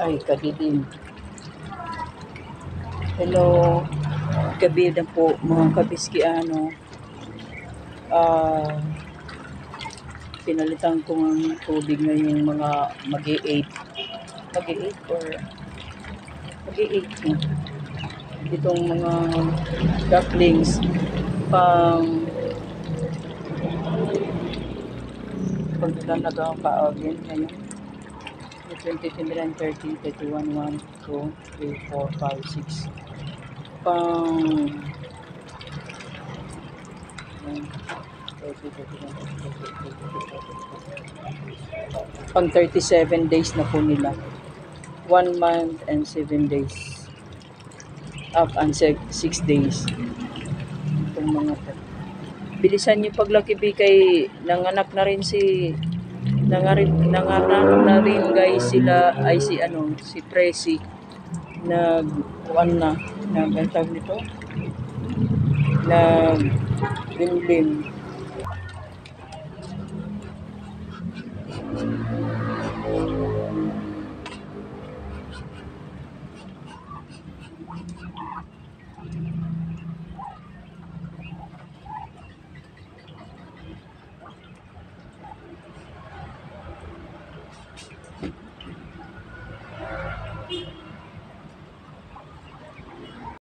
Ay, kadilim. Hello, gabi na po mga kabiskiano. Ah, pinalitan ko ng tubig ngayong mga mag-8. Mag-8 or mag-8 na. Itong mga ducklings pang paglalagakaagin ngayon. 20, 29, 30, 31, 1, 2, 3, 4, 5, 6. Pang 37 days na po nila. 1 month and 7 days. Up and 6 days. Itong mga to. Bilisan niyo paglaki kay nanganak na rin na rin guys sila ay si Presi nag binlim